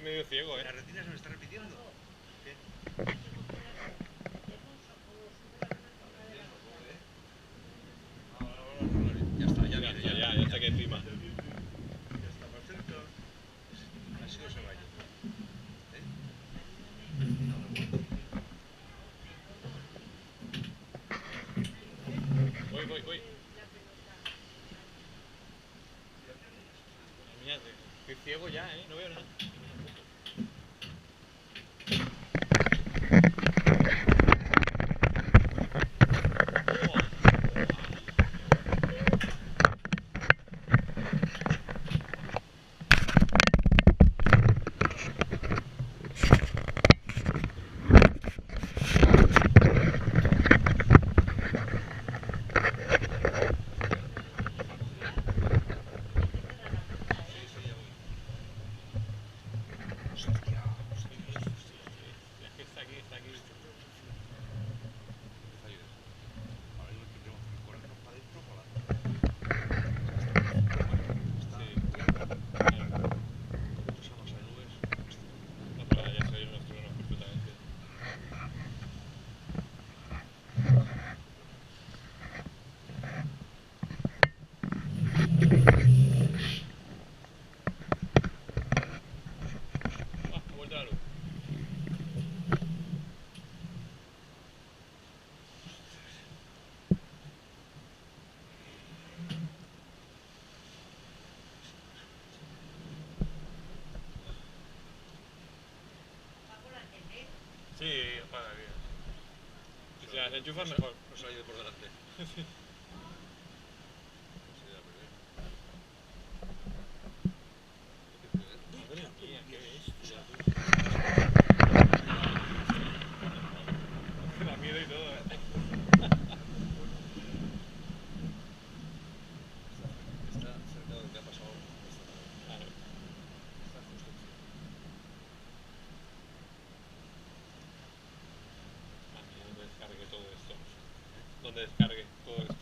medio ciego, ¿La retina se me está repitiendo? ¿Qué? Ya está, ya viene. Ya está aquí encima. Ya está más cerca. Ha sido ese rayo. Voy. Mira, estoy ciego ya, no veo nada. Está aquí. Ahora yo que tenemos que corrernos para adentro o para No, pero ya se oyen los truenos perfectamente. Ha vuelto la luz. Sí, apaga bien. Si se las enchufas mejor. No se ha ido por delante. Madre mía, qué bestia, tú. Da miedo y todo, Está cerca de lo que ha pasado. Claro. Está justo encima. Donde descargue todo esto. Donde descargue todo esto.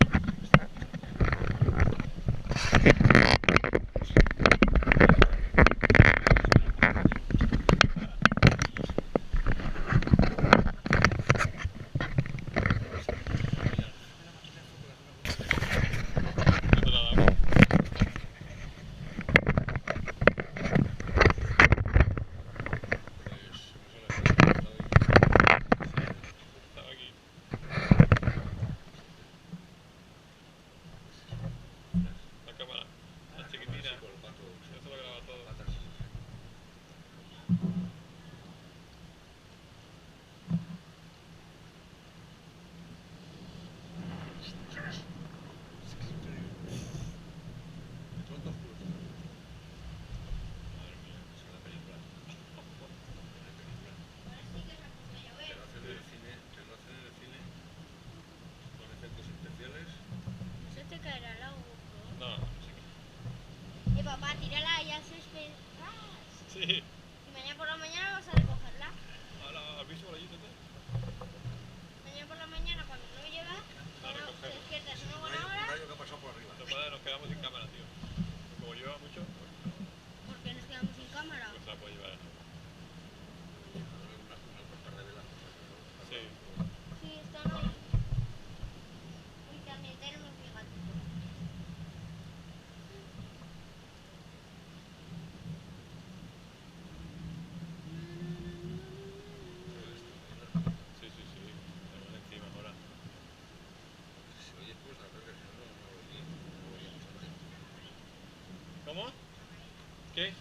No te la damos. Estaba aquí. La cámara. La chiquitina. Eso lo graba todo. Madre mía. Con efectos especiales. Eso te caerá al agua. No, no sé Y papá, tírala y haces qué. Sí. Y mañana por la mañana vas a recogerla. Ahora, ¿has visto por allí, Tete? Mañana por la mañana cuando no llega, A te recogerla. despiertas una Un buena hora. rayo que ha pasado por arriba. No puede, nos quedamos sin cámara, tío. Como lleva mucho, pues Porque nos quedamos sin cámara. pues la puede llevar. Una par de velas. Sí. Sí, están ahí. Y también tenemos mi gatito. Sí. Tenemos encima ahora. Si oye, pues la verdad que si no, no oíamos antes. ¿Cómo? ¿Qué?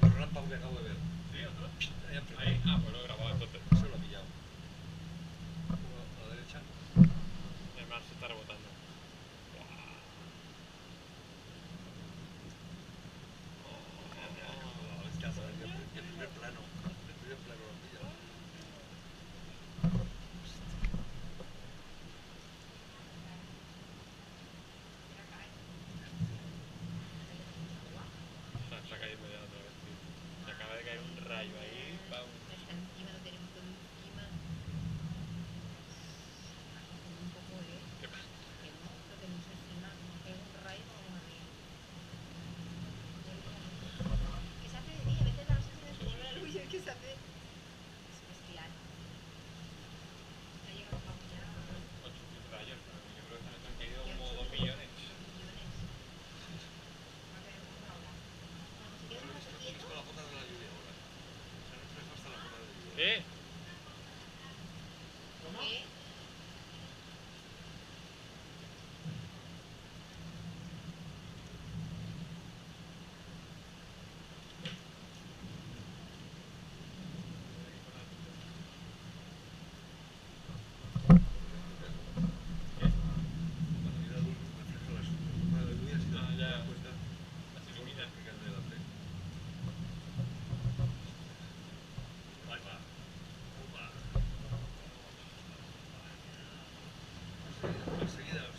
El relámpago que acabo de ver. otro. Ahí al frente. Ahí. Ah, pues lo he grabado entonces. Eso lo he pillado. A la derecha. Además se está rebotando. Es que hace el primer plano. El primer plano lo he pillado. Está cayendo ya otra vez, tío. Se acaba de caer un rayo ahí. ¡Pam! Está encima, lo tenemos todo encima. Un poco, ¿Qué pasa? que no, lo tenemos encima. Como que es un rayo, vamos a ver. Que se hace de día, a veces da la sensación de que vuelve la luz y es que se hace. Es bestial. Ya llegamos a ya. 8 rayos, pero yo creo que se nos han caído como 2 millones. Millones. A ver, ahora. Bueno, si quieres un poco quieto. Con la foto de la lluvia ahora. Se nos refleja hasta la foto de la lluvia. ¿Qué? ¿Qué? Cuando viene la luz refleja la foto de la lluvia, si te Ah, ya. das cuenta, Las ilumina. que quedan delante. Ahí va. Opa. Perseguidas.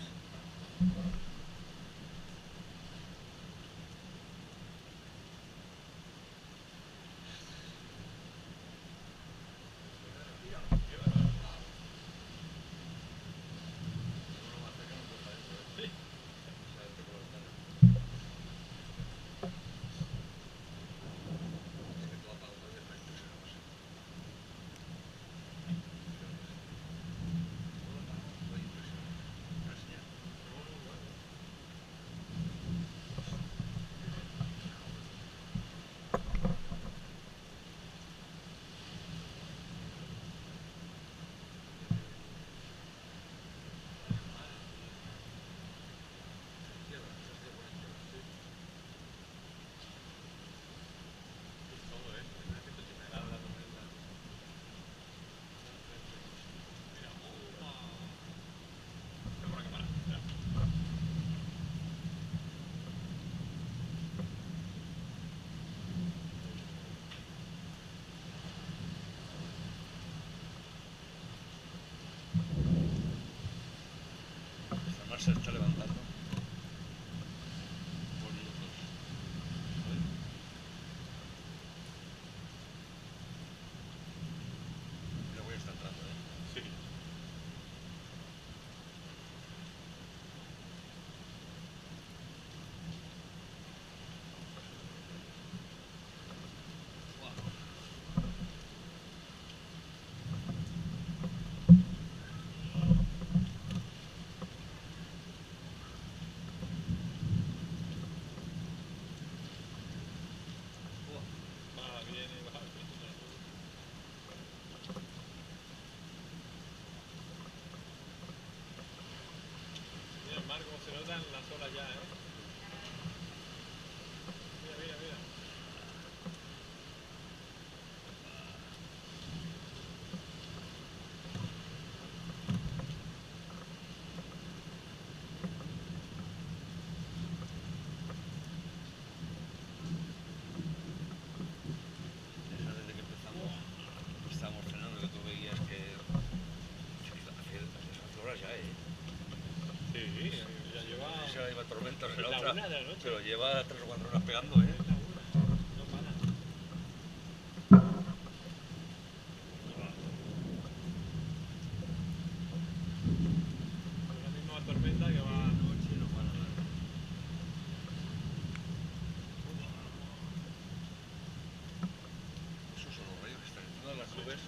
Todo, ¿eh? Me da la tormenta. Mira, Tengo una cámara. Mira. Esta mar se está levantando por minutos. ¿Sabes? Mira, voy a estar entrando, ¿eh? Sí. Va bien y va bien. Mira el mar como se notan las olas ya, ¿eh? Mira, mira, mira. Esa desde que empezamos, estábamos frenando, que tú veías que hace 12 horas ya, ¿eh? Sí, ya lleva. Esa iba tormenta, será La otra, 1 de la noche. pero lleva 3 o 4 horas pegando, ¿eh? Es la 1. No para. Es la misma tormenta que va. Noche no para nada. Esos son los rayos que están encima de las nubes.